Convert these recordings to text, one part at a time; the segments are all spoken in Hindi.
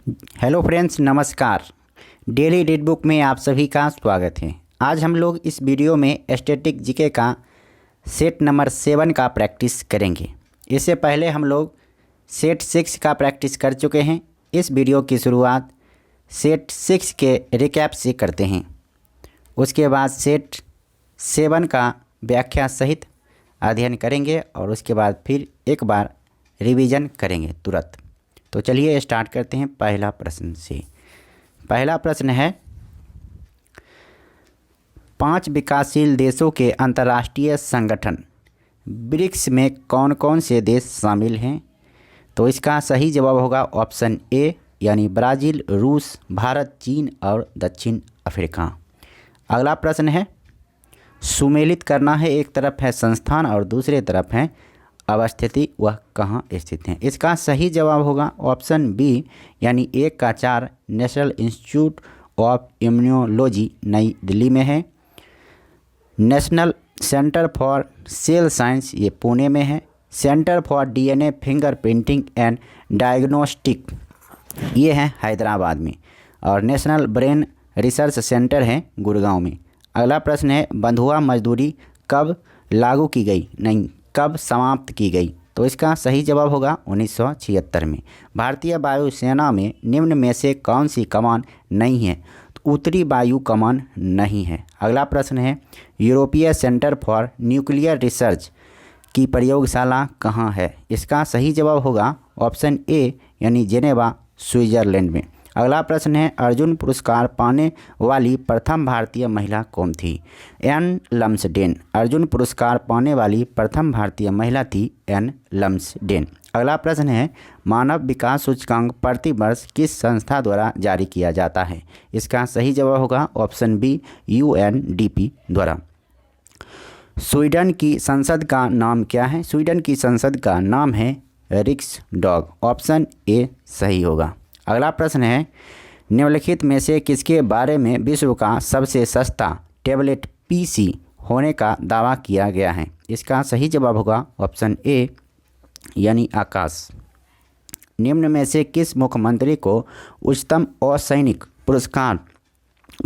हेलो फ्रेंड्स, नमस्कार। डेली रीड बुक में आप सभी का स्वागत है। आज हम लोग इस वीडियो में स्टैटिक जीके का सेट नंबर 7 का प्रैक्टिस करेंगे। इससे पहले हम लोग सेट 6 का प्रैक्टिस कर चुके हैं। इस वीडियो की शुरुआत सेट 6 के रिकैप से करते हैं। उसके बाद सेट 7 का व्याख्या सहित अध्ययन करेंगे और उसके बाद फिर एक बार रिवीजन करेंगे तुरंत। तो चलिए स्टार्ट करते हैं पहला प्रश्न से। पहला प्रश्न है, 5 विकासशील देशों के अंतर्राष्ट्रीय संगठन ब्रिक्स में कौन कौन से देश शामिल हैं? तो इसका सही जवाब होगा ऑप्शन ए यानी ब्राज़ील, रूस, भारत, चीन और दक्षिण अफ्रीका। अगला प्रश्न है, सुमेलित करना है, एक तरफ है संस्थान और दूसरे तरफ है अवस्थिति, वह कहाँ स्थित है? इसका सही जवाब होगा ऑप्शन बी यानी 1 का 4 नेशनल इंस्टीट्यूट ऑफ इम्यूनोलॉजी नई दिल्ली में है। National centre for sale science ये पुणे में है। Centre for DNA fingerprinting and diagnostic ये है हैदराबाद में। और नेशनल ब्रेन रिसर्च सेंटर है गुड़गांव में। अगला प्रश्न है, बंधुआ मजदूरी कब लागू की गई? नहीं, कब समाप्त की गई? तो इसका सही जवाब होगा 1976 में। भारतीय वायुसेना में निम्न में से कौन सी कमान नहीं है? तो उत्तरी वायु कमान नहीं है। अगला प्रश्न है, यूरोपीय सेंटर फॉर न्यूक्लियर रिसर्च की प्रयोगशाला कहाँ है? इसका सही जवाब होगा ऑप्शन ए यानी जेनेवा, स्विट्जरलैंड में। अगला प्रश्न है, अर्जुन पुरस्कार पाने वाली प्रथम भारतीय महिला कौन थी? N Lumsden. अर्जुन पुरस्कार पाने वाली प्रथम भारतीय महिला थी एन लम्सडेन। अगला प्रश्न है, मानव विकास सूचकांक प्रतिवर्ष किस संस्था द्वारा जारी किया जाता है? इसका सही जवाब होगा ऑप्शन बी यूएनडीपी द्वारा। स्वीडन की संसद का नाम क्या है? स्वीडन की संसद का नाम है रिक्सडॉग। ऑप्शन ए सही होगा। अगला प्रश्न है, निम्नलिखित में से किसके बारे में विश्व का सबसे सस्ता टैबलेट पीसी होने का दावा किया गया है? इसका सही जवाब होगा ऑप्शन ए यानी आकाश। निम्न में से किस मुख्यमंत्री को उच्चतम असैनिक पुरस्कार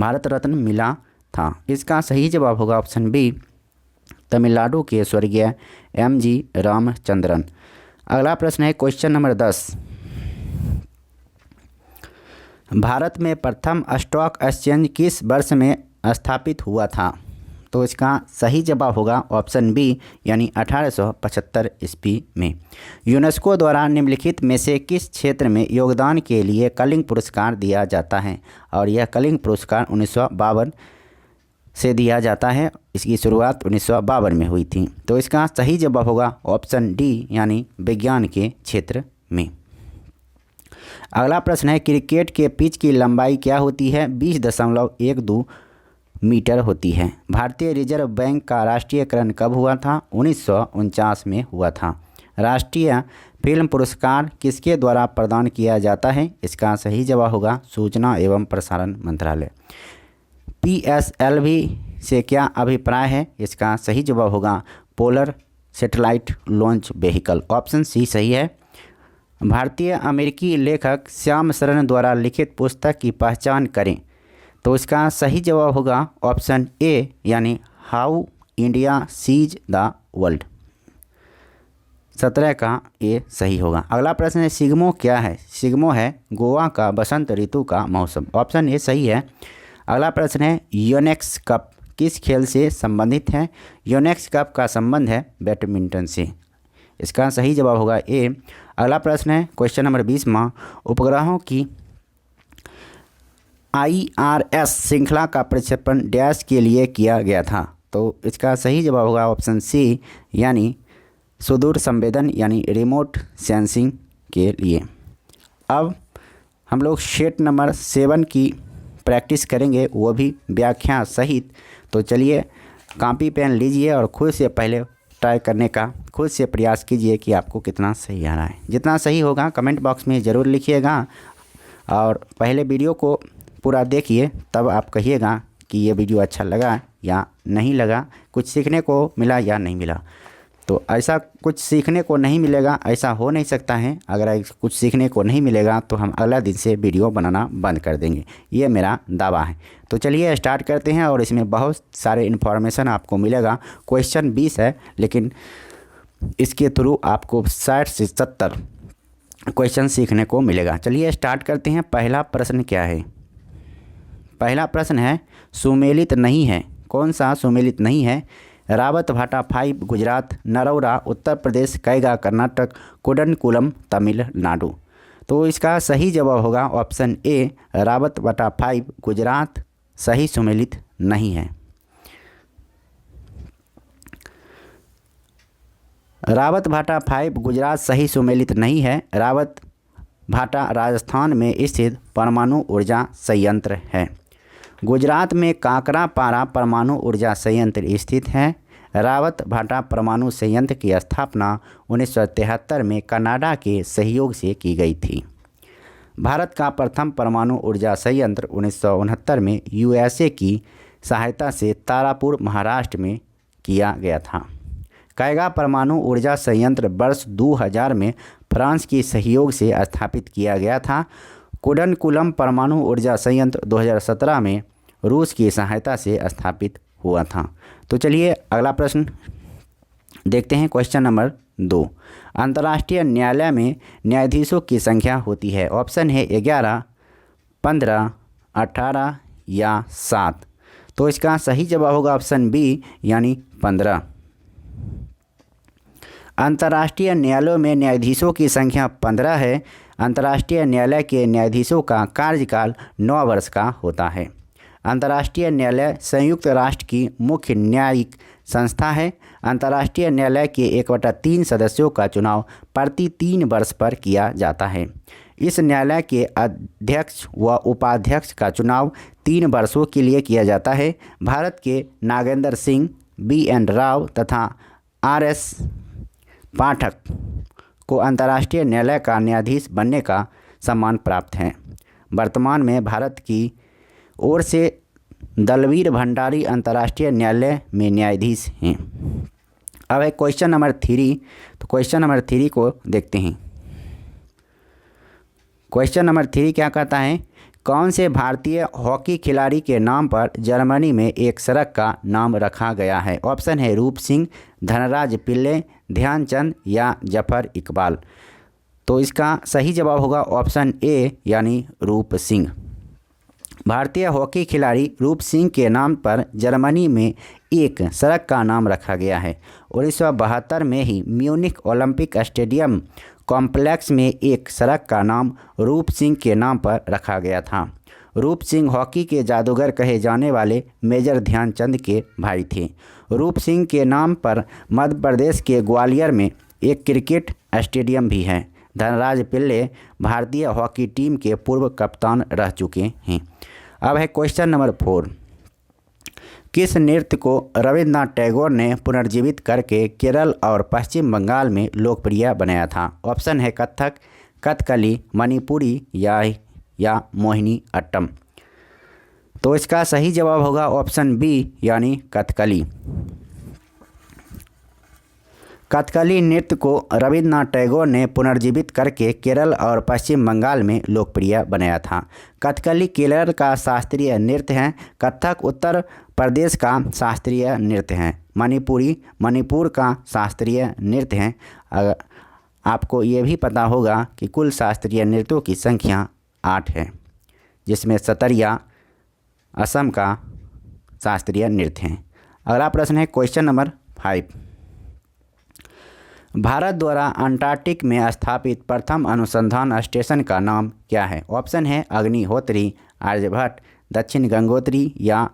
भारत रत्न मिला था? इसका सही जवाब होगा ऑप्शन बी तमिलनाडु के स्वर्गीय एम.जी. रामचंद्रन। अगला प्रश्न है क्वेश्चन नंबर 10, भारत में प्रथम स्टॉक एक्सचेंज किस वर्ष में स्थापित हुआ था? तो इसका सही जवाब होगा ऑप्शन बी यानी 1875 ईस्वी में। यूनेस्को द्वारा निम्नलिखित में से किस क्षेत्र में योगदान के लिए कलिंग पुरस्कार दिया जाता है? और यह कलिंग पुरस्कार 1952 से दिया जाता है। इसकी शुरुआत 1952 में हुई थी। तो इसका सही जवाब होगा ऑप्शन डी यानी विज्ञान के क्षेत्र में। अगला प्रश्न है, क्रिकेट के पिच की लंबाई क्या होती है? 20.12 मीटर होती है। भारतीय रिजर्व बैंक का राष्ट्रीयकरण कब हुआ था? 1949 में हुआ था। राष्ट्रीय फिल्म पुरस्कार किसके द्वारा प्रदान किया जाता है? इसका सही जवाब होगा सूचना एवं प्रसारण मंत्रालय। PSLV से क्या अभिप्राय है? इसका सही जवाब होगा polar satellite launch vehicle. Option C सही है। भारतीय अमेरिकी लेखक श्याम शरण द्वारा लिखित पुस्तक की पहचान करें। तो इसका सही जवाब होगा ऑप्शन ए यानी how India sees the world. 17 का ए सही होगा। अगला प्रश्न है, सिग्मो क्या है? सिग्मो है गोवा का बसंत ऋतु का मौसम। ऑप्शन ए सही है। अगला प्रश्न है, योनेक्स कप किस खेल से संबंधित है? योनेक्स कप का संबंध है बैडमिंटन से। इसका सही जवाब होगा ए। अगला प्रश्न है क्वेश्चन नंबर 20 में, उपग्रहों की IRS श्रृंखला का प्रक्षेपण डैश के लिए किया गया था? तो इसका सही जवाब होगा ऑप्शन सी यानी सुदूर संवेदन यानी रिमोट सेंसिंग के लिए। अब हम लोग सेट नंबर 7 की प्रैक्टिस करेंगे, वो भी व्याख्या सहित। तो चलिए कॉपी पेन लीजिए और खुद से पहले ट्राई करने का खुद से प्रयास कीजिए कि आपको कितना सही आ रहा है। जितना सही होगा कमेंट बॉक्स में ज़रूर लिखिएगा और पहले वीडियो को पूरा देखिए, तब आप कहिएगा कि ये वीडियो अच्छा लगा या नहीं लगा, कुछ सीखने को मिला या नहीं मिला। तो ऐसा कुछ सीखने को नहीं मिलेगा, ऐसा हो नहीं सकता है। अगर कुछ सीखने को नहीं मिलेगा तो हम अगला दिन से वीडियो बनाना बंद कर देंगे, ये मेरा दावा है। तो चलिए स्टार्ट करते हैं और इसमें बहुत सारे इन्फॉर्मेशन आपको मिलेगा। क्वेश्चन 20 है, लेकिन इसके थ्रू आपको 60 से 70 क्वेश्चन सीखने को मिलेगा। चलिए स्टार्ट करते हैं। पहला प्रश्न क्या है? पहला प्रश्न है सुमेलित नहीं है। कौन सा सुमेलित नहीं है? रावतभाटा 5 गुजरात, नरौरा उत्तर प्रदेश, कैगा कर्नाटक, कुडनकुलम तमिलनाडु। तो इसका सही जवाब होगा ऑप्शन ए, रावतभाटा 5 गुजरात सही सुमेलित नहीं है। रावतभाटा 5 गुजरात सही सुमेलित नहीं है। रावतभाटा राजस्थान में स्थित परमाणु ऊर्जा संयंत्र है। गुजरात में काकरापारा परमाणु ऊर्जा संयंत्र स्थित है। रावतभाटा परमाणु संयंत्र की स्थापना 1973 में कनाडा के सहयोग से की गई थी। भारत का प्रथम परमाणु ऊर्जा संयंत्र 1969 में यूएसए की सहायता से तारापुर महाराष्ट्र में किया गया था। कैगा परमाणु ऊर्जा संयंत्र वर्ष 2000 में फ्रांस के सहयोग से स्थापित किया गया था। कुडनकुलम परमाणु ऊर्जा संयंत्र 2017 में रूस की सहायता से स्थापित हुआ था। तो चलिए अगला प्रश्न देखते हैं। क्वेश्चन नंबर 2, अंतर्राष्ट्रीय न्यायालय में न्यायाधीशों की संख्या होती है। ऑप्शन है 11, 15, 18 या 7। तो इसका सही जवाब होगा ऑप्शन बी यानी 15। अंतर्राष्ट्रीय न्यायालयों में न्यायाधीशों की संख्या 15 है। अंतर्राष्ट्रीय न्यायालय के न्यायाधीशों का कार्यकाल 9 वर्ष का होता है। अंतर्राष्ट्रीय न्यायालय संयुक्त राष्ट्र की मुख्य न्यायिक संस्था है। अंतर्राष्ट्रीय न्यायालय के 1/3 सदस्यों का चुनाव प्रति 3 वर्ष पर किया जाता है। इस न्यायालय के अध्यक्ष व उपाध्यक्ष का चुनाव 3 वर्षों के लिए किया जाता है। भारत के नागेंद्र सिंह, BN राव तथा RS पाठक को अंतर्राष्ट्रीय न्यायालय का न्यायाधीश बनने का सम्मान प्राप्त है। वर्तमान में भारत की ओर से दलवीर भंडारी अंतर्राष्ट्रीय न्यायालय में न्यायाधीश हैं। अब है क्वेश्चन नंबर 3। तो क्वेश्चन नंबर 3 को देखते हैं। क्वेश्चन नंबर 3 क्या कहता है? कौन से भारतीय हॉकी खिलाड़ी के नाम पर जर्मनी में एक सड़क का नाम रखा गया है? ऑप्शन है रूप सिंह, धनराज पिल्ले, ध्यानचंद या जफर इकबाल। तो इसका सही जवाब होगा ऑप्शन ए यानी रूप सिंह। भारतीय हॉकी खिलाड़ी रूप सिंह के नाम पर जर्मनी में एक सड़क का नाम रखा गया है। 1972 में ही म्यूनिख ओलंपिक स्टेडियम कॉम्प्लेक्स में एक सड़क का नाम रूप सिंह के नाम पर रखा गया था। रूप सिंह हॉकी के जादूगर कहे जाने वाले मेजर ध्यानचंद के भाई थे। रूप सिंह के नाम पर मध्य प्रदेश के ग्वालियर में एक क्रिकेट स्टेडियम भी है। धनराज पिल्ले भारतीय हॉकी टीम के पूर्व कप्तान रह चुके हैं। अब है क्वेश्चन नंबर 4। किस नृत्य को रविन्द्रनाथ टैगोर ने पुनर्जीवित करके केरल और पश्चिम बंगाल में लोकप्रिय बनाया था? ऑप्शन है कथक, कथकली, मणिपुरी या मोहिनी अट्टम। तो इसका सही जवाब होगा ऑप्शन बी यानी कथकली। कथकली नृत्य को रविन्द्रनाथ टैगोर ने पुनर्जीवित करके केरल और पश्चिम बंगाल में लोकप्रिय बनाया था। कथकली केरल का शास्त्रीय नृत्य है। कथक उत्तर प्रदेश का शास्त्रीय नृत्य है। मणिपुरी मणिपुर का शास्त्रीय नृत्य है। अगर आपको ये भी पता होगा कि कुल शास्त्रीय नृत्यों की संख्या 8 है, जिसमें सतरिया असम का शास्त्रीय नृत्य है। अगला प्रश्न है क्वेश्चन नंबर 5। भारत द्वारा अंटार्कटिक में स्थापित प्रथम अनुसंधान स्टेशन का नाम क्या है? ऑप्शन है अग्निहोत्री, आर्यभट्ट, दक्षिण गंगोत्री या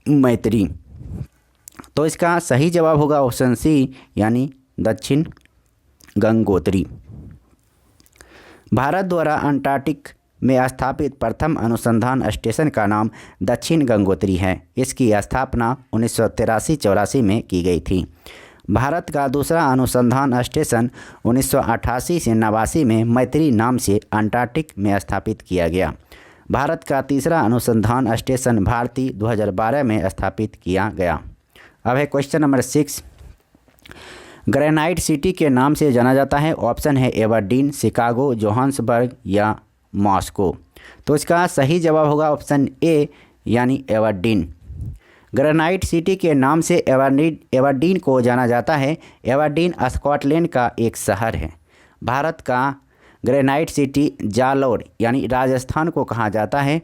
मैत्री। तो इसका सही जवाब होगा ऑप्शन सी यानी दक्षिण गंगोत्री। भारत द्वारा अंटार्कटिक में स्थापित प्रथम अनुसंधान स्टेशन का नाम दक्षिण गंगोत्री है। इसकी स्थापना 1983-84 में की गई थी। भारत का दूसरा अनुसंधान स्टेशन 1988 से 89 में मैत्री नाम से अंटार्कटिक में स्थापित किया गया। भारत का तीसरा अनुसंधान स्टेशन भारती 2012 में स्थापित किया गया। अब है क्वेश्चन नंबर 6। ग्रेनाइट सिटी के नाम से जाना जाता है। ऑप्शन है एबरडीन, शिकागो, जोहान्सबर्ग या मॉस्को। तो इसका सही जवाब होगा ऑप्शन ए यानी एबरडीन। ग्रेनाइट सिटी के नाम से एबरडीन को जाना जाता है। एबरडीन स्कॉटलैंड का एक शहर है। भारत का ग्रेनाइट सिटी जालोर यानी राजस्थान को कहा जाता है।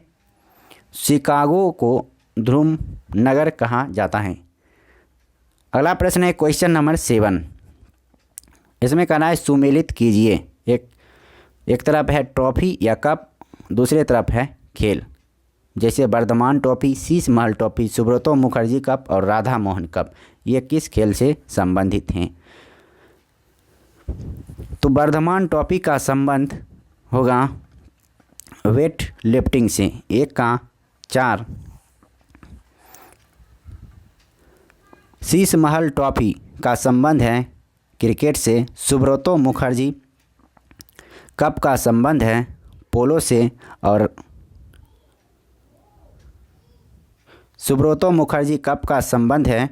शिकागो को ध्रुव नगर कहा जाता है। अगला प्रश्न है क्वेश्चन नंबर 7। इसमें कहना है सुमेलित कीजिए। एक तरफ है ट्रॉफी या कप, दूसरे तरफ है खेल, जैसे वर्धमान ट्रॉफी, शीश महल ट्रॉफी, सुब्रतो मुखर्जी कप और राधा मोहन कप। ये किस खेल से संबंधित हैं? तो वर्धमान ट्रॉफी का संबंध होगा वेट लिफ्टिंग से। 1 का 4। शीश महल ट्रॉफी का संबंध है क्रिकेट से। सुब्रतो मुखर्जी कप का संबंध है पोलो से और सुब्रतो मुखर्जी कप का संबंध है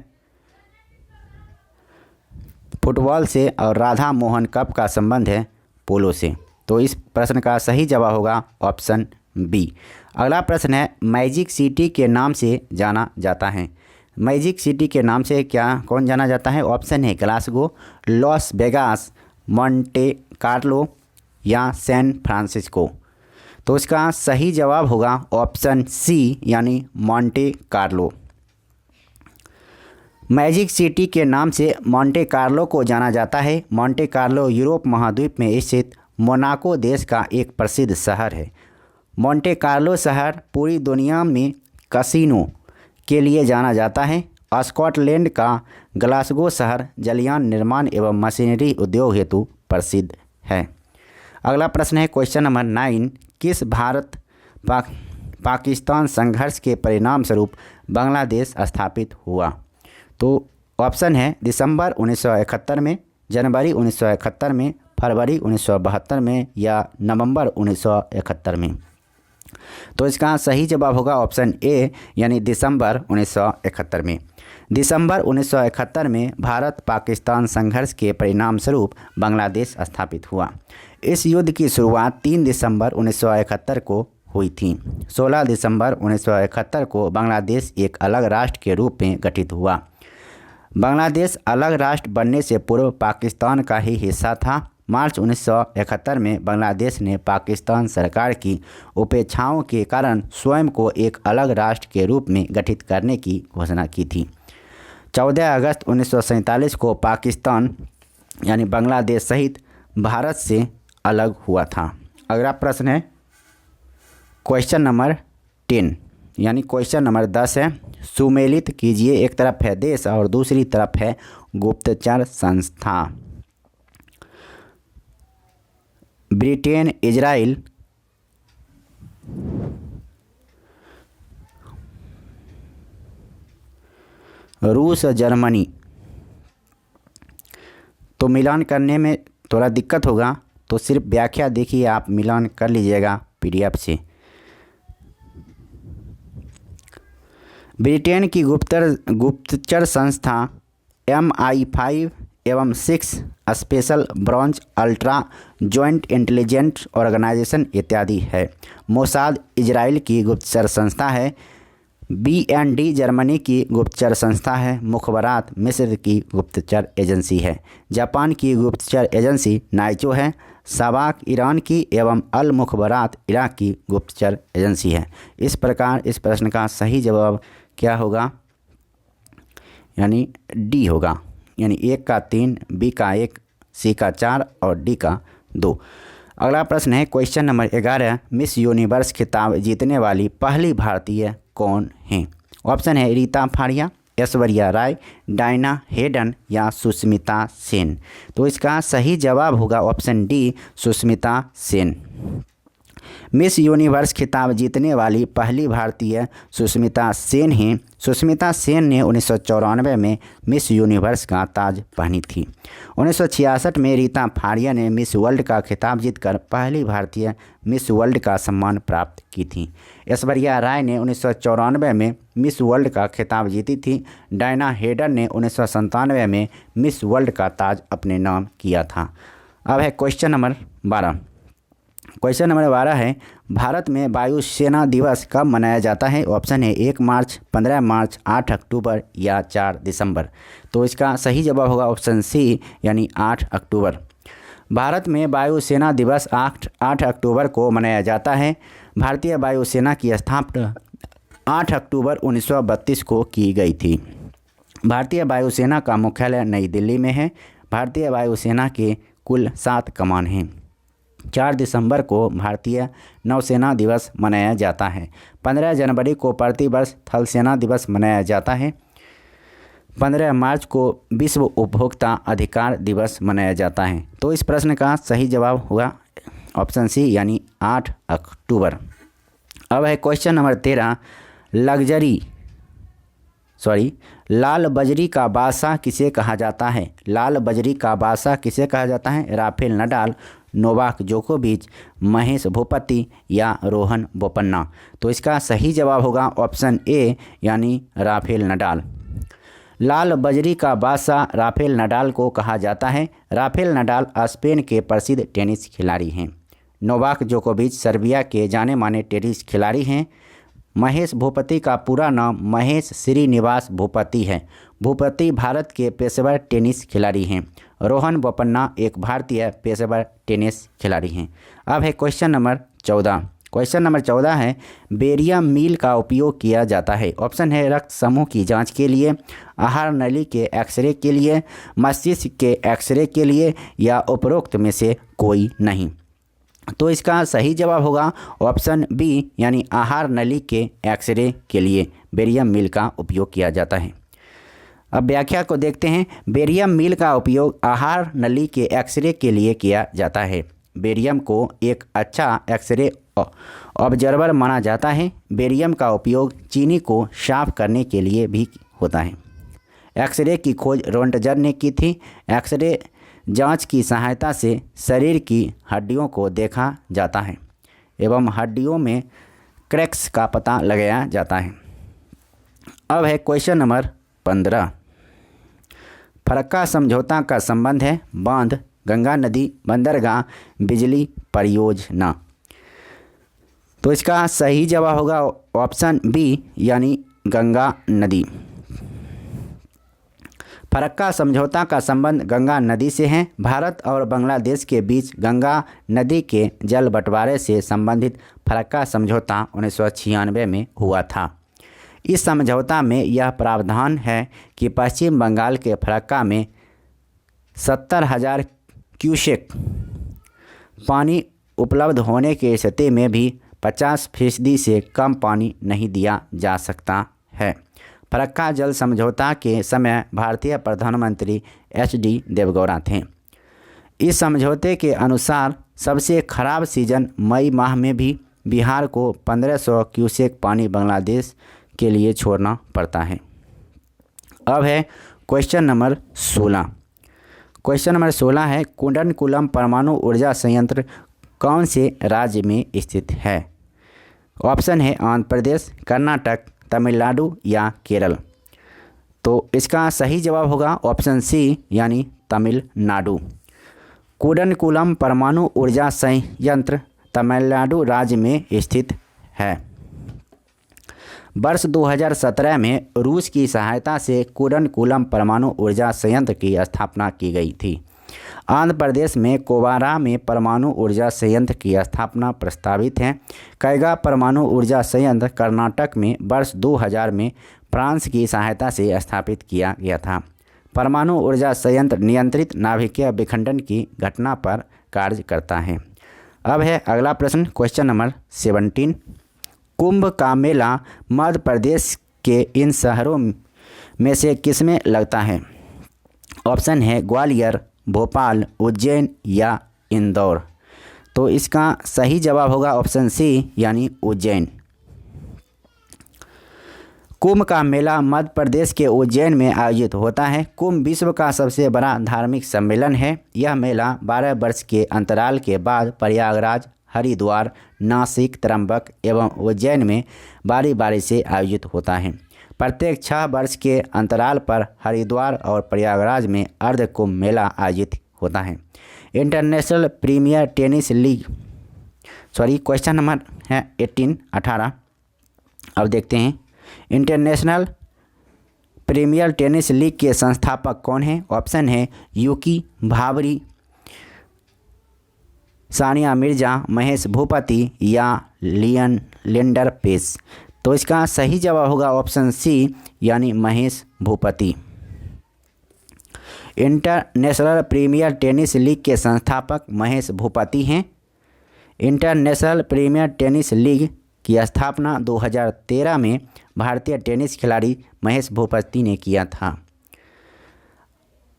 फुटबॉल से और राधा मोहन कप का संबंध है पोलो से। तो इस प्रश्न का सही जवाब होगा ऑप्शन बी। अगला प्रश्न है मैजिक सिटी के नाम से जाना जाता है। मैजिक सिटी के नाम से कौन जाना जाता है? ऑप्शन है Glasgow, Las Vegas, Monte Carlo या सैन फ्रांसिस्को। तो इसका सही जवाब होगा ऑप्शन सी यानी मोंटे कार्लो। मैजिक सिटी के नाम से मोंटे कार्लो को जाना जाता है। मोंटे कार्लो यूरोप महाद्वीप में स्थित मोनाको देश का एक प्रसिद्ध शहर है। मोंटे कार्लो शहर पूरी दुनिया में कैसीनो के लिए जाना जाता है। स्कॉटलैंड का ग्लासगो शहर जलयान निर्माण एवं मशीनरी उद्योग हेतु प्रसिद्ध है। अगला प्रश्न है क्वेश्चन नंबर 9। किस भारत पाकिस्तान संघर्ष के परिणाम स्वरूप बांग्लादेश स्थापित हुआ? तो ऑप्शन है दिसंबर 1971 में, जनवरी 1971 में, फरवरी 1972 में या नवंबर 1971 में। तो इसका सही जवाब होगा ऑप्शन ए यानी दिसंबर 1971 में। दिसंबर 1971 में भारत पाकिस्तान संघर्ष के परिणाम स्वरूप बांग्लादेश स्थापित हुआ। इस युद्ध की शुरुआत 3 दिसंबर 1971 को हुई थी। 16 दिसंबर 1971 को बांग्लादेश एक अलग राष्ट्र के रूप में गठित हुआ। बांग्लादेश अलग राष्ट्र बनने से पूर्व पाकिस्तान का ही हिस्सा था। मार्च 1971 में बांग्लादेश ने पाकिस्तान सरकार की उपेक्षाओं के कारण स्वयं को एक अलग राष्ट्र के रूप में गठित करने की घोषणा की थी। 14 अगस्त 1947 को पाकिस्तान यानी बांग्लादेश सहित भारत से अलग हुआ था। अगला प्रश्न है क्वेश्चन नंबर 10 यानी क्वेश्चन नंबर 10 है सुमेलित कीजिए। एक तरफ है देश और दूसरी तरफ है गुप्तचर संस्था। ब्रिटेन, इजराइल, रूस और जर्मनी। तो मिलान करने में थोड़ा दिक्कत होगा, तो सिर्फ व्याख्या देखिए, आप मिलान कर लीजिएगा पीडीएफ से। ब्रिटेन की गुप्तचर संस्था MI5 एवं 6 special branch, ultra, joint intelligence organisation इत्यादि है। मोसाद इजराइल की गुप्तचर संस्था है। BND जर्मनी की गुप्तचर संस्था है। मुखबरात मिस्र की गुप्तचर एजेंसी है। जापान की गुप्तचर एजेंसी नाइचो है। सबाक ईरान की एवं अल मुखबरात इराक की गुप्तचर एजेंसी है। इस प्रकार इस प्रश्न का सही जवाब क्या होगा? यानी डी होगा, यानी 1 का 3, बी का 1, सी का 4 और डी का 2। अगला प्रश्न है क्वेश्चन नंबर 11 मिस यूनिवर्स खिताब जीतने वाली पहली भारतीय कौन है? ऑप्शन है रीता फाड़िया, ऐश्वर्या राय, डायना हेडन या सुष्मिता सेन। तो इसका सही जवाब होगा option D Sushmita Sen. Miss universe खिताब जीतने वाली पहली भारतीय सुष्मिता सेन हैं। सुष्मिता सेन ने 1994 में मिस यूनिवर्स का ताज पहनी थी। 1966 में रीता फारिया ने मिस वर्ल्ड का खिताब जीतकर पहली भारतीय मिस वर्ल्ड का सम्मान प्राप्त की थी। ऐश्वर्या राय ने 1994 में मिस वर्ल्ड का खिताब जीती थी। डायना हेडन ने 1997 में मिस वर्ल्ड का ताज अपने नाम किया था। अब है क्वेश्चन नंबर 12। क्वेश्चन नंबर 12 है, भारत में वायुसेना दिवस कब मनाया जाता है? ऑप्शन है 1 मार्च, 15 मार्च, 8 अक्टूबर या 4 दिसंबर। तो इसका सही जवाब होगा ऑप्शन सी यानी 8 अक्टूबर। भारत में वायुसेना दिवस 8 अक्टूबर को मनाया जाता है। भारतीय वायुसेना की स्थापना 8 अक्टूबर 1932 को की गई थी। भारतीय वायुसेना का मुख्यालय नई दिल्ली में है। भारतीय वायुसेना के कुल 7 कमान हैं। 4 दिसंबर को भारतीय नौसेना दिवस मनाया जाता है। 15 जनवरी को प्रतिवर्ष थल सेना दिवस मनाया जाता है। 15 मार्च को विश्व उपभोक्ता अधिकार दिवस मनाया जाता है। तो इस प्रश्न का सही जवाब होगा ऑप्शन सी यानी 8 अक्टूबर। अब है क्वेश्चन नंबर 13, लाल बजरी का बादशाह किसे कहा जाता है? लाल बजरी का बादशाह किसे कहा जाता है? राफेल नडाल, नोवाक जोकोविच, महेश भूपति या रोहन बोपन्ना। तो इसका सही जवाब होगा ऑप्शन ए यानी राफेल नडाल। लाल बजरी का बादशाह राफेल नडाल को कहा जाता है। राफेल नडाल स्पेन के प्रसिद्ध टेनिस खिलाड़ी हैं। नोवाक जोकोविच सर्बिया के जाने माने टेनिस खिलाड़ी हैं। महेश भूपति का पूरा नाम महेश श्रीनिवास भूपति है। भूपति भारत के पेशेवर टेनिस खिलाड़ी हैं। रोहन बोपन्ना एक भारतीय पेशेवर टेनिस खिलाड़ी हैं। अब है क्वेश्चन नंबर 14। क्वेश्चन नंबर 14 है, बेरियम मील का उपयोग किया जाता है। ऑप्शन है रक्त समूह की जांच के लिए, आहार नली के एक्सरे के लिए, मस्तिष्क के एक्सरे के लिए या उपरोक्त में से कोई नहीं। तो इसका सही जवाब होगा ऑप्शन बी यानी आहार नली के एक्सरे के लिए बेरियम मील का उपयोग किया जाता है। अब व्याख्या को देखते हैं। बेरियम मील का उपयोग आहार नली के एक्सरे के लिए किया जाता है। बेरियम को एक अच्छा एक्सरे ऑब्जर्वर माना जाता है। बेरियम का उपयोग चीनी को साफ करने के लिए भी होता है। एक्सरे की खोज रोंटजन ने की थी। एक्सरे जांच की सहायता से शरीर की हड्डियों को देखा जाता है एवं हड्डियों में क्रैक्स का पता लगाया जाता है। अब है क्वेश्चन नंबर 15। फरक्का समझौता का संबंध है बांध, गंगा नदी, बंदरगाह, बिजली परियोजना। तो इसका सही जवाब होगा ऑप्शन बी यानी गंगा नदी। फरक्का समझौता का संबंध गंगा नदी से है। भारत और बांग्लादेश के बीच गंगा नदी के जल बंटवारे से संबंधित फरक्का समझौता 1996 में हुआ था। इस समझौता में यह प्रावधान है कि पश्चिम बंगाल के फरक्का में 70,000 क्यूसेक पानी उपलब्ध होने की स्थिति में भी 50% से कम पानी नहीं दिया जा सकता है। फरक्का जल समझौता के समय भारतीय प्रधानमंत्री HD देवगौड़ा थे। इस समझौते के अनुसार सबसे खराब सीजन मई माह में भी बिहार को 1500 क्यूसेक पानी बांग्लादेश के लिए छोड़ना पड़ता है। अब है क्वेश्चन नंबर 16। क्वेश्चन नंबर 16 है, कुंडनकुलम परमाणु ऊर्जा संयंत्र कौन से राज्य में स्थित है? ऑप्शन है आंध्र प्रदेश, कर्नाटक, तमिलनाडु या केरल। तो इसका सही जवाब होगा ऑप्शन सी यानी तमिलनाडु। कुंडनकुलम परमाणु ऊर्जा संयंत्र तमिलनाडु राज्य में स्थित है। वर्ष 2017 में रूस की सहायता से कुंडनकुलम परमाणु ऊर्जा संयंत्र की स्थापना की गई थी। आंध्र प्रदेश में कोवारा में परमाणु ऊर्जा संयंत्र की स्थापना प्रस्तावित है। कैगा परमाणु ऊर्जा संयंत्र कर्नाटक में वर्ष 2000 में फ्रांस की सहायता से स्थापित किया गया था। परमाणु ऊर्जा संयंत्र नियंत्रित नाभिकीय विखंडन की घटना पर कार्य करता है। अब है अगला प्रश्न, क्वेश्चन नंबर 17। कुंभ का मेला मध्य प्रदेश के इन शहरों में से किसमें लगता है? ऑप्शन है ग्वालियर, भोपाल, उज्जैन या इंदौर। तो इसका सही जवाब होगा ऑप्शन सी यानी उज्जैन। कुंभ का मेला मध्य प्रदेश के उज्जैन में आयोजित होता है। कुंभ विश्व का सबसे बड़ा धार्मिक सम्मेलन है। यह मेला 12 वर्ष के अंतराल के बाद प्रयागराज, हरिद्वार, नासिक, त्र्यंबक एवं उज्जैन में बारी बारी से आयोजित होता है। प्रत्येक 6 वर्ष के अंतराल पर हरिद्वार और प्रयागराज में अर्ध कुंभ मेला आयोजित होता है। International premier tennis league question number है 18। अब देखते हैं इंटरनेशनल प्रीमियर टेनिस लीग के संस्थापक कौन हैं? ऑप्शन है यूकी भावरी, सानिया मिर्जा, महेश भूपति या लिएंडर पेस। तो इसका सही जवाब होगा ऑप्शन सी यानी Mahesh Bhupathi. International premier tennis league के संस्थापक महेश भूपति हैं। इंटरनेशनल प्रीमियर टेनिस लीग की स्थापना 2013 में भारतीय टेनिस खिलाड़ी महेश भूपति ने किया था।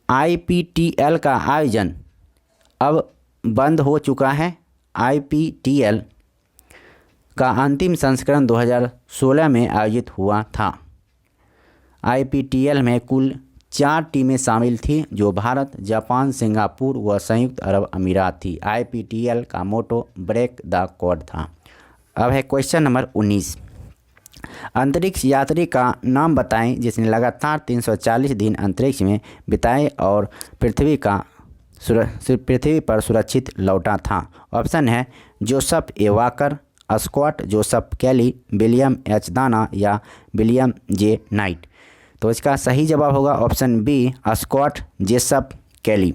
IPTL का आयोजन अब बंद हो चुका है। IPTL का अंतिम संस्करण 2016 में आयोजित हुआ था। IPTL में कुल 4 टीमें शामिल थीं जो भारत, जापान, सिंगापुर व संयुक्त अरब अमीरात थी। IPTL का मोटो ब्रेक द कोड था। अब है क्वेश्चन नंबर 19। अंतरिक्ष यात्री का नाम बताएं जिसने लगातार 340 दिन अंतरिक्ष में बिताए और पृथ्वी पर सुरक्षित लौटा था। ऑप्शन है Joseph A walker, Scott Joseph Kelly, William H दाना या विलियम जे नाइट। तो इसका सही जवाब होगा ऑप्शन बी स्कॉट जोसेफ कैली।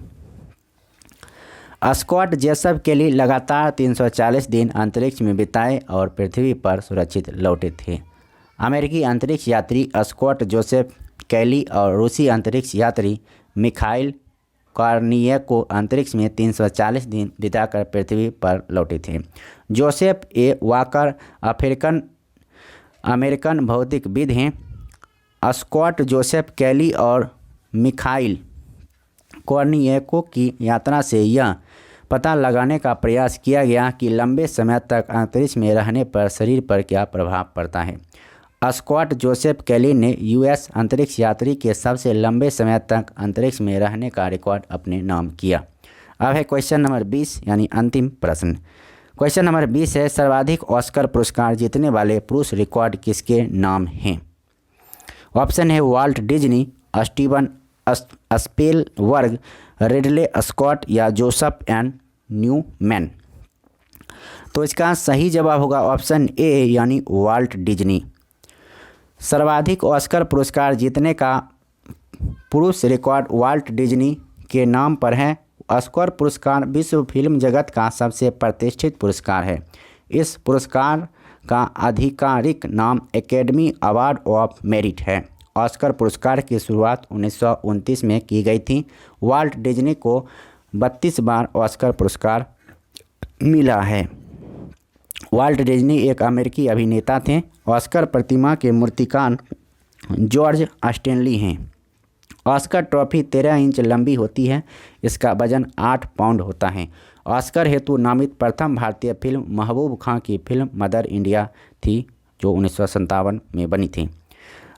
स्कॉट जोसेफ कैली लगातार 340 दिन अंतरिक्ष में बिताए और पृथ्वी पर सुरक्षित लौटे थे। अमेरिकी अंतरिक्ष यात्री स्कॉट जोसेफ कैली और रूसी अंतरिक्ष यात्री मिखाइल कॉर्निएको अंतरिक्ष में 340 दिन बिताकर पृथ्वी पर लौटे थे। जोसेफ ए वॉकर अमेरिकन भौतिकविद हैं। स्कॉट जोसेफ कैली और मिखाइल कॉर्निएको की यात्रा से यह पता लगाने का प्रयास किया गया कि लंबे समय तक अंतरिक्ष में रहने पर शरीर पर क्या प्रभाव पड़ता है। स्कॉट जोसेफ कैली ने US अंतरिक्ष यात्री के सबसे लंबे समय तक अंतरिक्ष में रहने का रिकॉर्ड अपने नाम किया। अब है क्वेश्चन नंबर 20 यानी अंतिम प्रश्न। क्वेश्चन नंबर 20 है सर्वाधिक ऑस्कर पुरस्कार जीतने वाले पुरुष रिकॉर्ड किसके नाम हैं? ऑप्शन है Walt Disney, Steven Spielberg, Ridley Scott या जोसेफ एन न्यूमैन। तो इसका सही जवाब होगा ऑप्शन ए यानी वाल्ट डिज्नी। सर्वाधिक ऑस्कर पुरस्कार जीतने का पुरुष रिकॉर्ड वाल्ट डिज्नी के नाम पर है। ऑस्कर पुरस्कार विश्व फिल्म जगत का सबसे प्रतिष्ठित पुरस्कार है। इस पुरस्कार का आधिकारिक नाम एकेडमी अवार्ड ऑफ मेरिट है। ऑस्कर पुरस्कार की शुरुआत 1929 में की गई थी। वाल्ट डिज्नी को 32 बार ऑस्कर पुरस्कार मिला है। वाल्ट डिज्नी एक अमेरिकी अभिनेता थे। ऑस्कर प्रतिमा के मूर्तिकार जॉर्ज स्टैनली हैं। ऑस्कर ट्रॉफी 13 इंच लंबी होती है। इसका वजन 8 पाउंड होता है। ऑस्कर हेतु नामित प्रथम भारतीय फिल्म महबूब खां की फिल्म मदर इंडिया थी जो 1957 में बनी थी।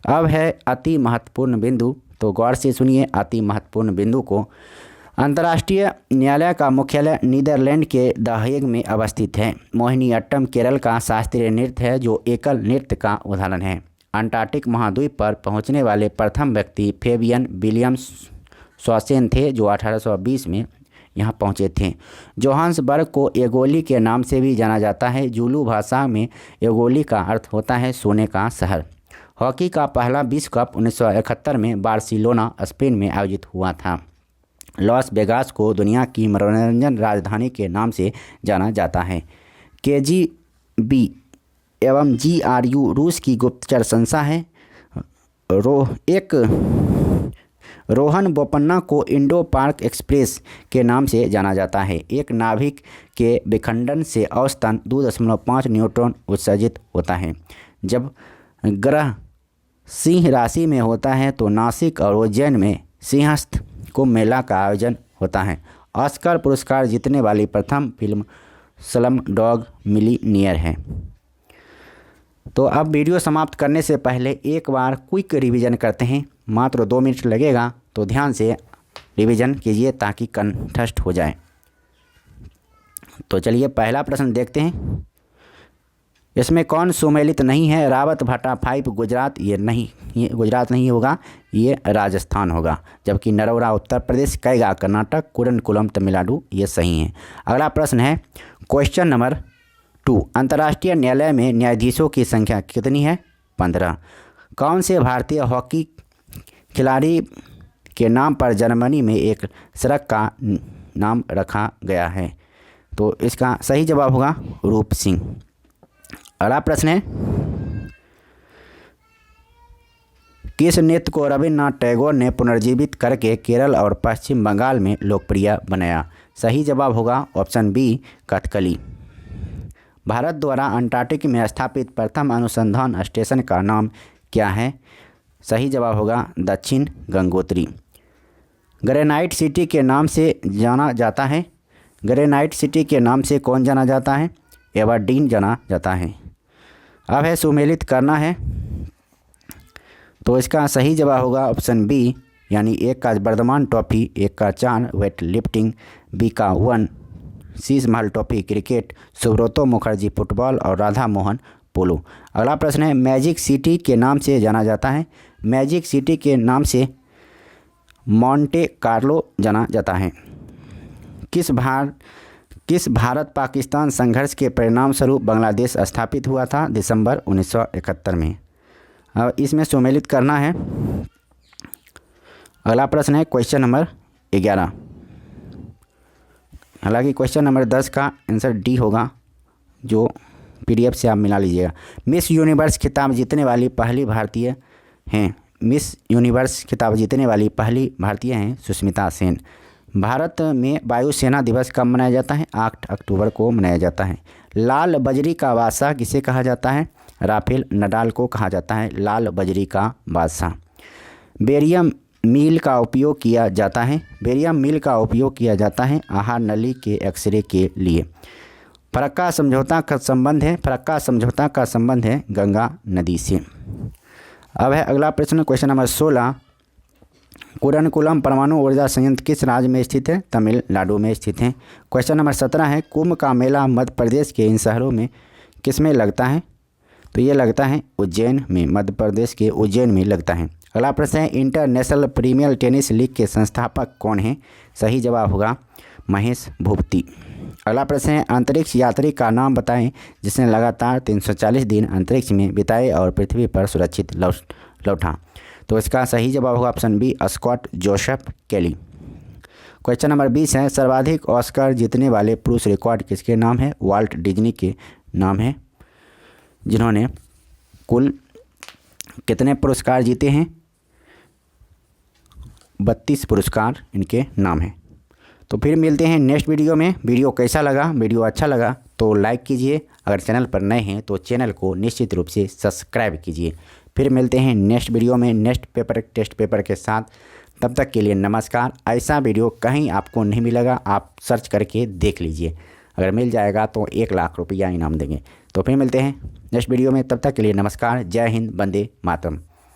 अब है अति महत्वपूर्ण बिंदु, तो गौर से सुनिए अति महत्वपूर्ण बिंदु को। अंतर्राष्ट्रीय न्यायालय का मुख्यालय नीदरलैंड के द हेग में अवस्थित है। मोहिनीअट्टम केरल का शास्त्रीय नृत्य है जो एकल नृत्य का उदाहरण है। अंटार्कटिक महाद्वीप पर पहुंचने वाले प्रथम व्यक्ति फेबियन विलियम्स शॉसेन थे जो 1820 में यहाँ पहुँचे थे। जोहान्सबर्ग को एगोली के नाम से भी जाना जाता है। जुलू भाषा में एगोली का अर्थ होता है सोने का शहर। हॉकी का पहला विश्व कप 1971 में बार्सिलोना स्पेन में आयोजित हुआ था। लॉस वेगास को दुनिया की मनोरंजन राजधानी के नाम से जाना जाता है। KGB एवं GRU रूस की गुप्तचर संस्था है। रोहन बोपन्ना को इंडो पार्क एक्सप्रेस के नाम से जाना जाता है। एक नाभिक के विखंडन से औसतन 2.5 न्यूट्रॉन उत्सर्जित होता है। जब ग्रह सिंह राशि में होता है तो नासिक और उज्जैन में सिंहस्थ कुंभ मेला का आयोजन होता है। ऑस्कर पुरस्कार जीतने वाली प्रथम फिल्म स्लम डॉग मिलीनियर है। तो अब वीडियो समाप्त करने से पहले एक बार क्विक रिवीजन करते हैं, मात्र 2 मिनट लगेगा, तो ध्यान से रिवीजन कीजिए ताकि कंठस्थ हो जाए। तो चलिए पहला प्रश्न देखते हैं। इसमें कौन सुमेलित नहीं है? रावत भाटा 5 गुजरात, ये गुजरात नहीं होगा, ये राजस्थान होगा। जबकि नरौरा उत्तर प्रदेश, कैगा कर्नाटक, कुरनकुलम तमिलनाडु, ये सही है। अगला प्रश्न है क्वेश्चन नंबर 2, अंतर्राष्ट्रीय न्यायालय में न्यायाधीशों की संख्या कितनी है? 15। कौन से भारतीय हॉकी खिलाड़ी के नाम पर जर्मनी में एक सड़क का नाम रखा गया है? तो इसका सही जवाब होगा रूप सिंह। अगला प्रश्न है किस नृत्य को रविन्द्रनाथ टैगोर ने पुनर्जीवित करके केरल और पश्चिम बंगाल में लोकप्रिय बनाया? सही जवाब होगा ऑप्शन बी, कथकली। भारत द्वारा अंटार्कटिक में स्थापित प्रथम अनुसंधान स्टेशन का नाम क्या है? सही जवाब होगा दक्षिण गंगोत्री। ग्रेनाइट सिटी के नाम से जाना जाता है? ग्रेनाइट सिटी के नाम से कौन जाना जाता है? एबरडीन जाना जाता है। अब है सुमेलित करना है, तो इसका सही जवाब होगा ऑप्शन बी, यानी 1 का वर्धमान ट्रॉफी, 1 का 4 वेट लिफ्टिंग, बी का 1 Sheesh Mahal trophy cricket, Subroto Mukherjee football और राधा मोहन पोलो। अगला प्रश्न है मैजिक सिटी के नाम से जाना जाता है? मैजिक सिटी के नाम से मॉन्टे कार्लो जाना जाता है। किस भारत पाकिस्तान संघर्ष के परिणाम स्वरूप बांग्लादेश स्थापित हुआ था? दिसंबर 1971 में। अब इसमें सुमेलित करना है। अगला प्रश्न है क्वेश्चन नंबर 11। हालांकि क्वेश्चन नंबर 10 का आंसर डी होगा, जो PDF से आप मिला लीजिएगा। मिस यूनिवर्स खिताब जीतने वाली पहली भारतीय हैं? मिस यूनिवर्स खिताब जीतने वाली पहली भारतीय हैं सुष्मिता सेन। भारत में वायुसेना दिवस कब मनाया जाता है? 8 अक्टूबर को मनाया जाता है। लाल बजरी का बादशाह किसे कहा जाता है? राफेल नडाल को कहा जाता है लाल बजरी का बादशाह। बेरियम मील का उपयोग किया जाता है? बेरियम मील का उपयोग किया जाता है आहार नली के एक्सरे के लिए। फरक्का समझौता का संबंध है? फरक्का समझौता का संबंध है गंगा नदी से। अब है अगला प्रश्न क्वेश्चन नंबर 16, कुरनकुलम परमाणु ऊर्जा संयंत्र किस राज्य में स्थित है? तमिलनाडु में स्थित है। क्वेश्चन नंबर 17 है कुंभ का मेला मध्य प्रदेश के इन शहरों में किस में लगता है? तो ये लगता है उज्जैन में, मध्य प्रदेश के उज्जैन में लगता है। अगला प्रश्न है इंटरनेशनल प्रीमियर टेनिस लीग के संस्थापक कौन हैं? सही जवाब होगा महेश भूपति। अगला प्रश्न है अंतरिक्ष यात्री का नाम बताएं जिसने लगातार 340 दिन अंतरिक्ष में बिताए और पृथ्वी पर सुरक्षित लौटा। तो इसका सही जवाब होगा ऑप्शन बी, स्कॉट जोसेफ केली। क्वेश्चन नंबर 20 है सर्वाधिक ऑस्कर जीतने वाले पुरुष रिकॉर्ड किसके नाम है? वाल्ट डिज्नी के नाम है, जिन्होंने कुल कितने पुरस्कार जीते हैं? 32 पुरस्कार इनके नाम हैं। तो फिर मिलते हैं नेक्स्ट वीडियो में। वीडियो कैसा लगा? वीडियो अच्छा लगा तो लाइक कीजिए, अगर चैनल पर नए हैं तो चैनल को निश्चित रूप से सब्सक्राइब कीजिए। फिर मिलते हैं नेक्स्ट वीडियो में नेक्स्ट टेस्ट पेपर के साथ। तब तक के लिए नमस्कार। ऐसा वीडियो कहीं आपको नहीं मिलेगा, आप सर्च करके देख लीजिए, अगर मिल जाएगा तो 1 लाख रुपया इनाम देंगे। तो फिर मिलते हैं नेक्स्ट वीडियो में, तब तक के लिए नमस्कार। जय हिंद, वंदे मातरम।